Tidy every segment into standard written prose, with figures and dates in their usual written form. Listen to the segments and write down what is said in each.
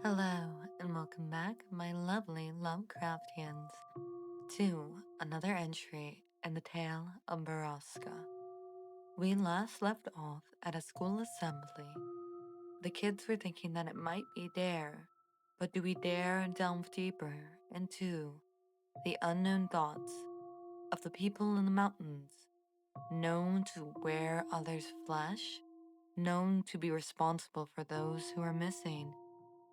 Hello, and welcome back, my lovely Lovecraftians, to another entry in the tale of Borrasca. We last left off at a school assembly. The kids were thinking that it might be dare, but do we dare delve deeper into the unknown thoughts of the people in the mountains, known to wear others' flesh, known to be responsible for those who are missing,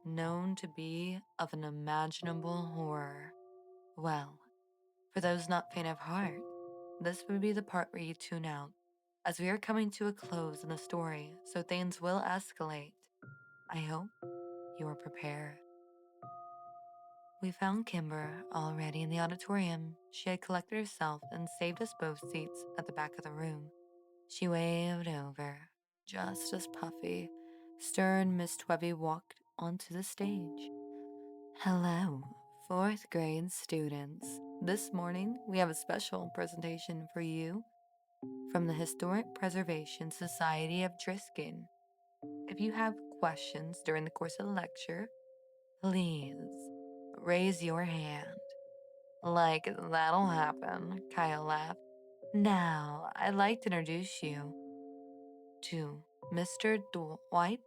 known to be of an imaginable horror? Well, for those not faint of heart, this would be the part where you tune out, as we are coming to a close in the story, so things will escalate. I hope you are prepared. We found Kimber already in the auditorium. She had collected herself and saved us both seats at the back of the room. She waved over, just as Puffy, stern Miss Twebby walked onto the stage. Hello, fourth grade students. This morning we have a special presentation for you from the Historic Preservation Society of Drisking. If you have questions during the course of the lecture, please raise your hand. Like that'll happen, Kyle laughed. Now, I'd like to introduce you to Mr. Dwight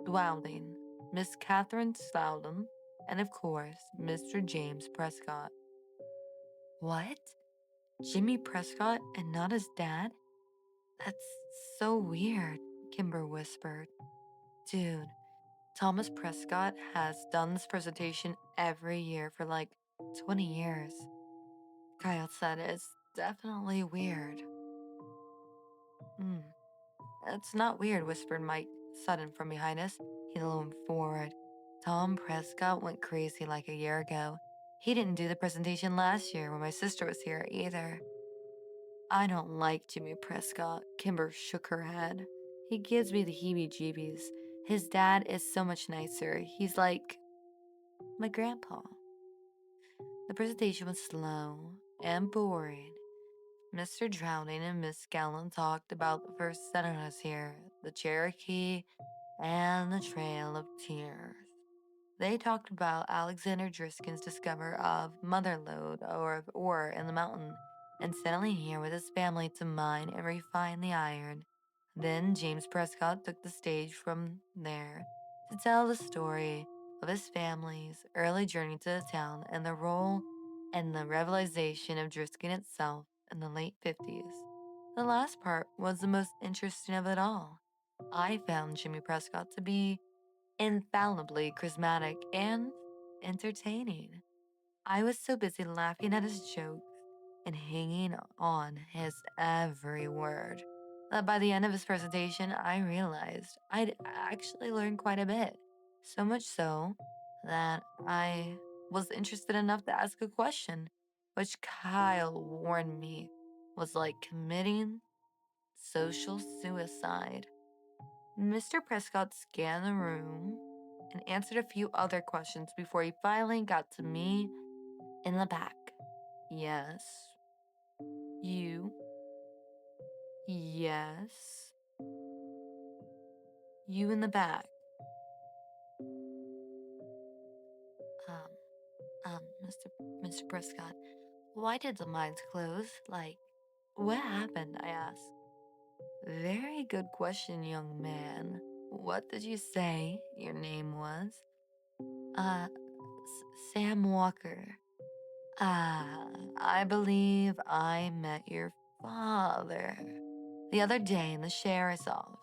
Dowling, Miss Catherine Slowden, and of course, Mr. James Prescott. What? Jimmy Prescott and not his dad? That's so weird, Kimber whispered. Dude, Thomas Prescott has done this presentation every year for like 20 years. Kyle said it's definitely weird. It's not weird, whispered Mike Sudden from behind us. He leaned forward. Tom Prescott went crazy like a year ago. He didn't do the presentation last year when my sister was here either. I don't like Jimmy Prescott. Kimber shook her head. He gives me the heebie-jeebies. His dad is so much nicer. He's like my grandpa. The presentation was slow and boring. Mr. Drowning and Miss Gallen talked about the first settlers here, the Cherokee and the Trail of Tears. They talked about Alexander Driskin's discovery of mother lode or of ore in the mountain and settling here with his family to mine and refine the iron. Then James Prescott took the stage from there to tell the story of his family's early journey to the town and the role and the revelation of Driskin itself in the late 50s. The last part was the most interesting of it all. I found Jimmy Prescott to be infallibly charismatic and entertaining. I was so busy laughing at his jokes and hanging on his every word that by the end of his presentation, I realized I'd actually learned quite a bit. So much so that I was interested enough to ask a question, which Kyle warned me was like committing social suicide. Mr. Prescott scanned the room and answered a few other questions before he finally got to me in the back. Yes. You. Yes. You in the back. Um, Mr. Prescott, why did the mines close? Like, what happened? I asked. Very good question, young man. What did you say your name was? Sam Walker. Ah, I believe I met your father the other day in the sheriff's office.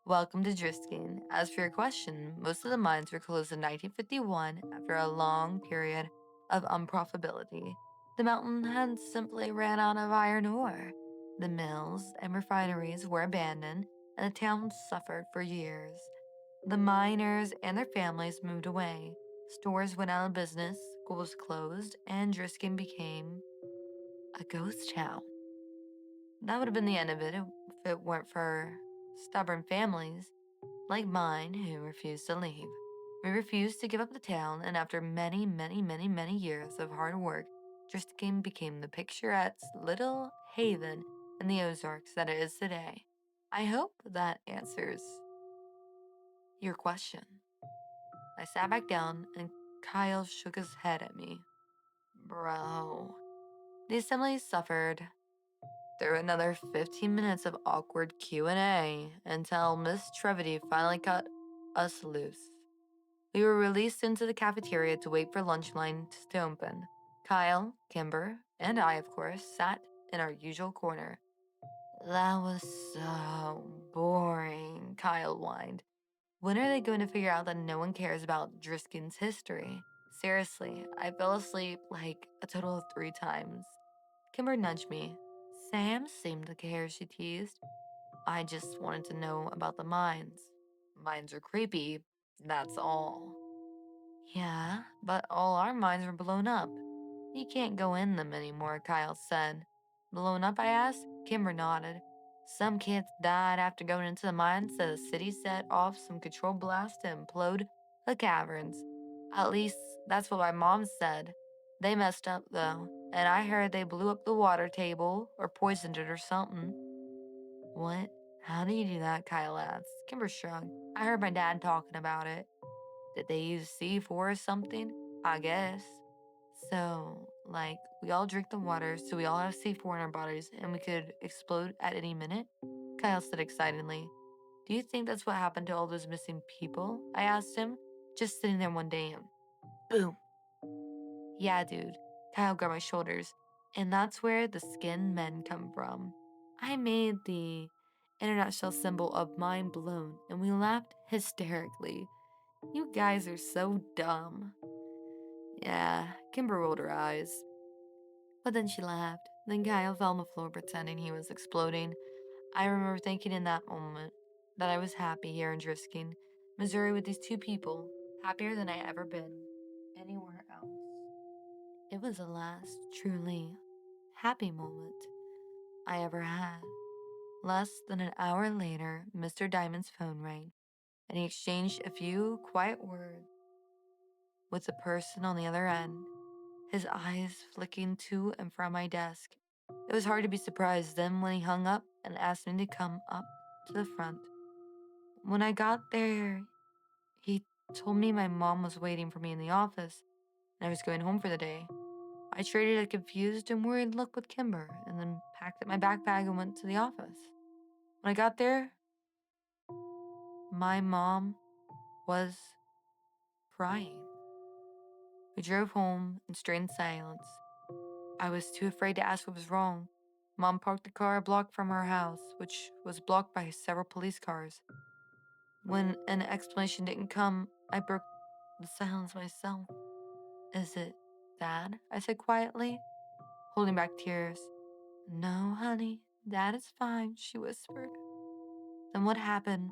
Welcome to Drisking. As for your question, most of the mines were closed in 1951 after a long period of unprofitability. The mountain had simply ran out of iron ore. The mills and refineries were abandoned, and the town suffered for years. The miners and their families moved away. Stores went out of business, schools closed, and Driskin became a ghost town. That would have been the end of it if it weren't for stubborn families like mine who refused to leave. We refused to give up the town, and after many years of hard work, Driskin became the picturesque little haven in the Ozarks that it is today. I hope that answers your question. I sat back down and Kyle shook his head at me. Bro. The assembly suffered through another 15 minutes of awkward Q&A until Miss Trevity finally cut us loose. We were released into the cafeteria to wait for lunch lines to open. Kyle, Kimber, and I, of course, sat in our usual corner. That was so boring, Kyle whined. When are they going to figure out that no one cares about Drisking's history? Seriously, I fell asleep like a total of 3 times. Kimber nudged me. Sam seemed to care, she teased. I just wanted to know about the mines. Mines are creepy, that's all. Yeah, but all our mines were blown up. You can't go in them anymore, Kyle said. Blown up, I asked? Kimber nodded. Some kids died after going into the mines, so the city set off some controlled blast to implode the caverns. At least, that's what my mom said. They messed up, though, and I heard they blew up the water table or poisoned it or something. What? How do you do that? Kyle asked. Kimber shrugged. I heard my dad talking about it. Did they use C4 or something? I guess. So, like, we all drink the water, so we all have C4 in our bodies, and we could explode at any minute? Kyle said excitedly. Do you think that's what happened to all those missing people? I asked him, just sitting there one day and boom. Yeah, dude. Kyle grabbed my shoulders. And that's where the skin men come from. I made the international symbol of mind blown, and we laughed hysterically. You guys are so dumb. Yeah, Kimber rolled her eyes. But then she laughed. Then Kyle fell on the floor pretending he was exploding. I remember thinking in that moment that I was happy here in Drisking, Missouri with these 2 people, happier than I ever been anywhere else. It was the last truly happy moment I ever had. Less than an hour later, Mr. Diamond's phone rang, and he exchanged a few quiet words with the person on the other end, his eyes flicking to and from my desk. It was hard to be surprised then when he hung up and asked me to come up to the front. When I got there, he told me my mom was waiting for me in the office and I was going home for the day. I traded a confused and worried look with Kimber and then packed up my backpack and went to the office. When I got there, my mom was crying. We drove home in strained silence. I was too afraid to ask what was wrong. Mom parked the car a block from her house, which was blocked by several police cars. When an explanation didn't come, I broke the silence myself. Is it Dad? I said quietly, holding back tears. No, honey, Dad is fine, she whispered. Then what happened?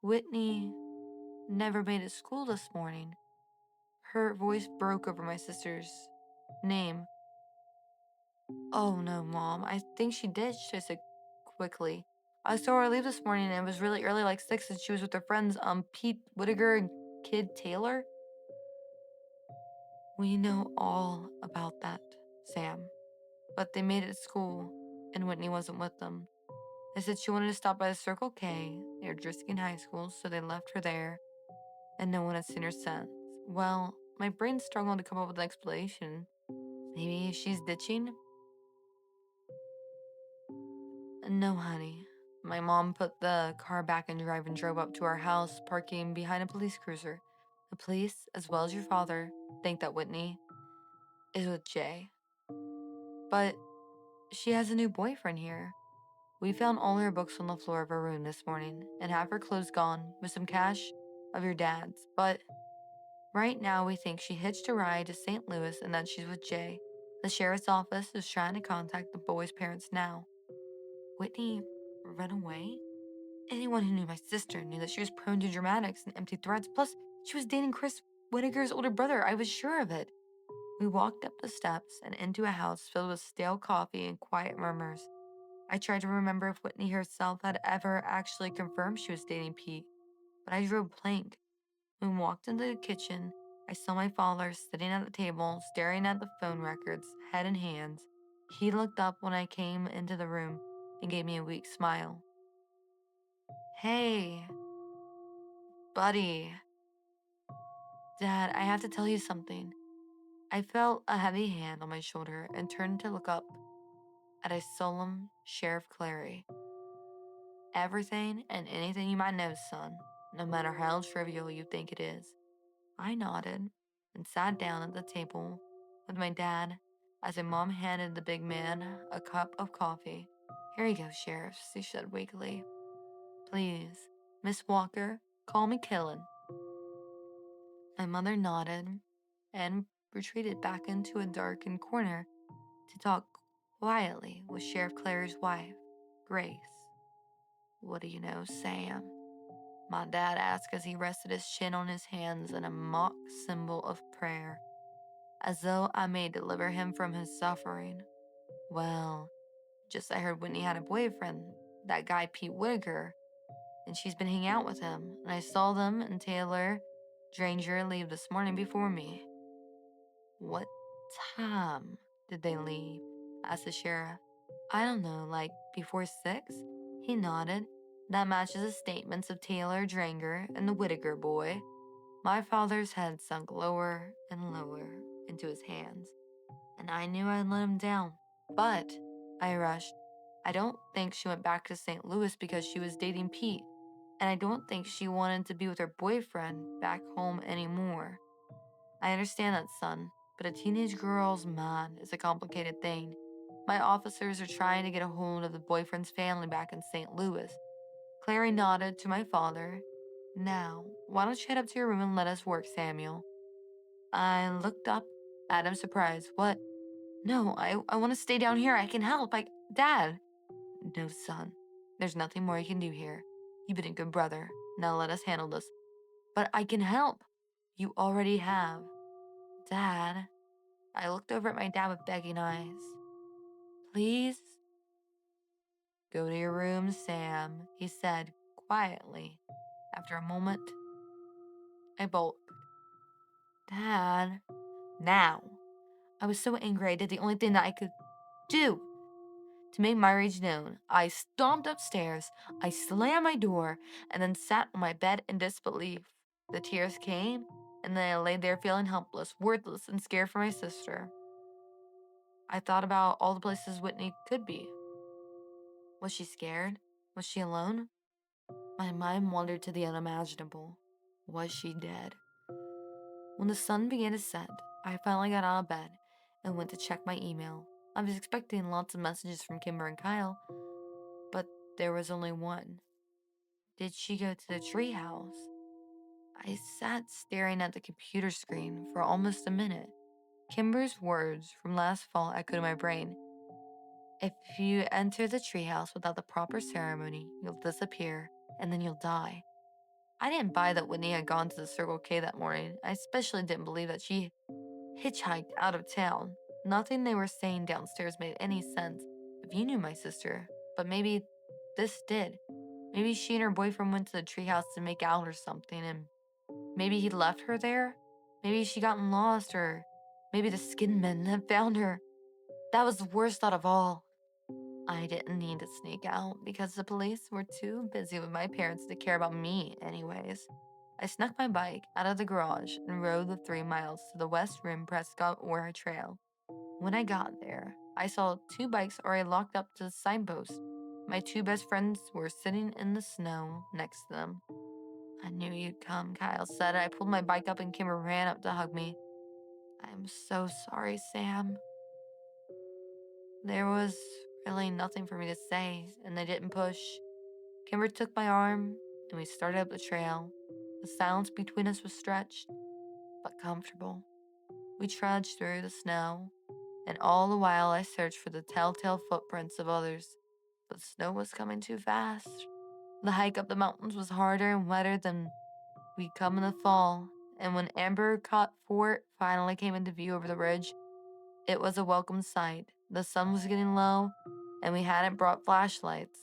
Whitney never made it to school this morning. Her voice broke over my sister's name. Oh no, Mom, I think she did, she said quickly. I saw her leave this morning and it was really early, like 6, and she was with her friends, Pete Whittaker and Kid Taylor. We know all about that, Sam. But they made it to school, and Whitney wasn't with them. They said she wanted to stop by the Circle K near Drisking High School, so they left her there, and no one has seen her since. Well, my brain struggled to come up with an explanation. Maybe she's ditching? No, honey. My mom put the car back in drive and drove up to our house, parking behind a police cruiser. The police, as well as your father, think that Whitney is with Jay. But she has a new boyfriend here. We found all her books on the floor of her room this morning, and half her clothes gone, with some cash of your dad's. But right now we think she hitched a ride to St. Louis and that she's with Jay. The sheriff's office is trying to contact the boy's parents now. Whitney ran away? Anyone who knew my sister knew that she was prone to dramatics and empty threats. Plus, she was dating Chris Whittaker's older brother. I was sure of it. We walked up the steps and into a house filled with stale coffee and quiet murmurs. I tried to remember if Whitney herself had ever actually confirmed she was dating Pete, but I drew a blank. When we walked into the kitchen, I saw my father sitting at the table, staring at the phone records, head in hands. He looked up when I came into the room and gave me a weak smile. Hey, buddy, Dad, I have to tell you something. I felt a heavy hand on my shoulder and turned to look up at a solemn Sheriff Clary. Everything and anything you might know, son, no matter how trivial you think it is. I nodded and sat down at the table with my dad as my mom handed the big man a cup of coffee. Here you go, Sheriff, she said weakly. Please, Miss Walker, call me Killen. My mother nodded and retreated back into a darkened corner to talk quietly with Sheriff Clary's wife, Grace. What do you know, Sam? My dad asked as he rested his chin on his hands in a mock symbol of prayer, as though I may deliver him from his suffering. Well, just I heard Whitney had a boyfriend, that guy Pete Whitaker, and she's been hanging out with him, and I saw them and Taylor Dranger leave this morning before me. What time did they leave? Asked the sheriff. I don't know, like before 6? He nodded. That matches the statements of Taylor Dranger and the Whitaker boy. My father's head sunk lower and lower into his hands, and I knew I'd let him down. But, I rushed, I don't think she went back to St. Louis because she was dating Pete, and I don't think she wanted to be with her boyfriend back home anymore. I understand that, son, but a teenage girl's mind is a complicated thing. My officers are trying to get a hold of the boyfriend's family back in St. Louis. Clary nodded to my father. Now, why don't you head up to your room and let us work, Samuel? I looked up at him surprised. What? No, I want to stay down here. I can help. Dad. No, son. There's nothing more you can do here. You've been a good brother. Now let us handle this. But I can help. You already have. Dad. I looked over at my dad with begging eyes. Please? Go to your room, Sam, he said quietly. After a moment, I bolted. Dad. Now. I was so angry I did the only thing that I could do to make my rage known. I stomped upstairs, I slammed my door, and then sat on my bed in disbelief. The tears came, and then I lay there feeling helpless, worthless, and scared for my sister. I thought about all the places Whitney could be. Was she scared? Was she alone? My mind wandered to the unimaginable. Was she dead? When the sun began to set, I finally got out of bed and went to check my email. I was expecting lots of messages from Kimber and Kyle, but there was only one. Did she go to the treehouse? I sat staring at the computer screen for almost a minute. Kimber's words from last fall echoed in my brain. If you enter the treehouse without the proper ceremony, you'll disappear, and then you'll die. I didn't buy that Whitney had gone to the Circle K that morning. I especially didn't believe that she hitchhiked out of town. Nothing they were saying downstairs made any sense if you knew my sister, but maybe this did. Maybe she and her boyfriend went to the treehouse to make out or something, and maybe he left her there. Maybe she gotten lost, or maybe the skin men had found her. That was the worst thought of all. I didn't need to sneak out because the police were too busy with my parents to care about me anyways. I snuck my bike out of the garage and rode the 3 miles to the West Rim Prescott Ora Trail. When I got there, I saw 2 bikes already locked up to the signpost. My 2 best friends were sitting in the snow next to them. I knew you'd come, Kyle said. I pulled my bike up and Kimber ran up to hug me. I'm so sorry, Sam. There was really nothing for me to say, and they didn't push. Kimber took my arm, and we started up the trail. The silence between us was stretched, but comfortable. We trudged through the snow, and all the while I searched for the telltale footprints of others, but the snow was coming too fast. The hike up the mountains was harder and wetter than we'd come in the fall, and when Amber Cot Fort finally came into view over the ridge, it was a welcome sight. The sun was getting low, and we hadn't brought flashlights.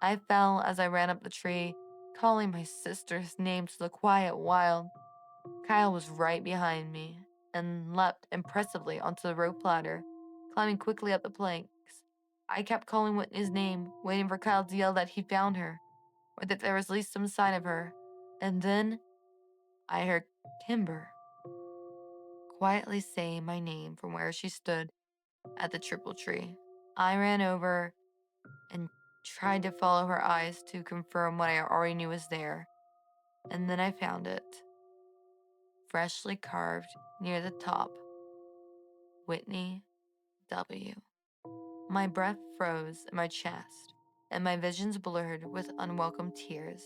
I fell as I ran up the tree, calling my sister's name to the quiet wild. Kyle was right behind me and leapt impressively onto the rope ladder, climbing quickly up the planks. I kept calling Whitney's name, waiting for Kyle to yell that he found her, or that there was at least some sign of her. And then I heard Kimber. quietly say my name from where she stood at the triple tree. I ran over and tried to follow her eyes to confirm what I already knew was there. And then I found it, freshly carved near the top. Whitney W. My breath froze in my chest, and my visions blurred with unwelcome tears.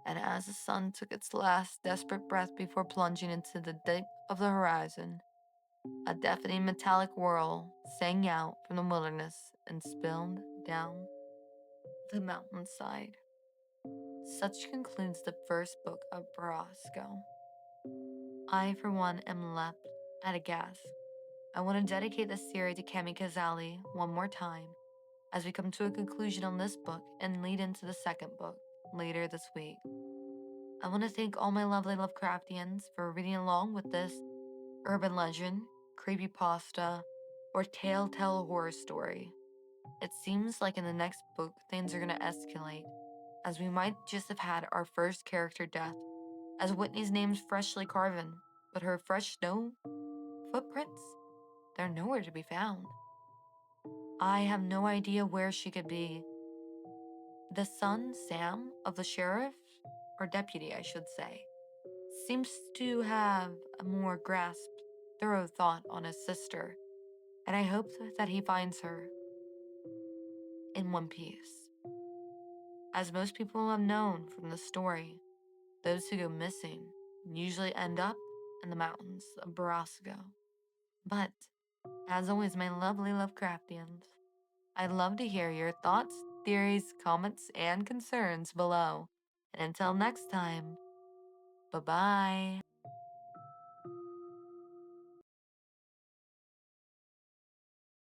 And as the sun took its last desperate breath before plunging into the deep of the horizon, a deafening metallic whirl sang out from the wilderness and spilled down the mountainside. Such concludes the first book of Borrasca. I, for one, am left at a gasp. I want to dedicate this series to Kami Kazali one more time as we come to a conclusion on this book and lead into the second book later this week. I want to thank all my lovely Lovecraftians for reading along with this urban legend, creepypasta, or telltale horror story. It seems like in the next book things are going to escalate, as we might just have had our first character death, as Whitney's name's freshly carven, but her fresh snow footprints, they're nowhere to be found. I have no idea where she could be. The son, Sam, of the sheriff, or deputy, I should say, seems to have a more grasped, thorough thought on his sister, and I hope that he finds her in one piece. As most people have known from the story, those who go missing usually end up in the mountains of Borrasca. But, as always, my lovely Lovecraftians, I'd love to hear your thoughts, theories, comments, and concerns below. And until next time, bye-bye.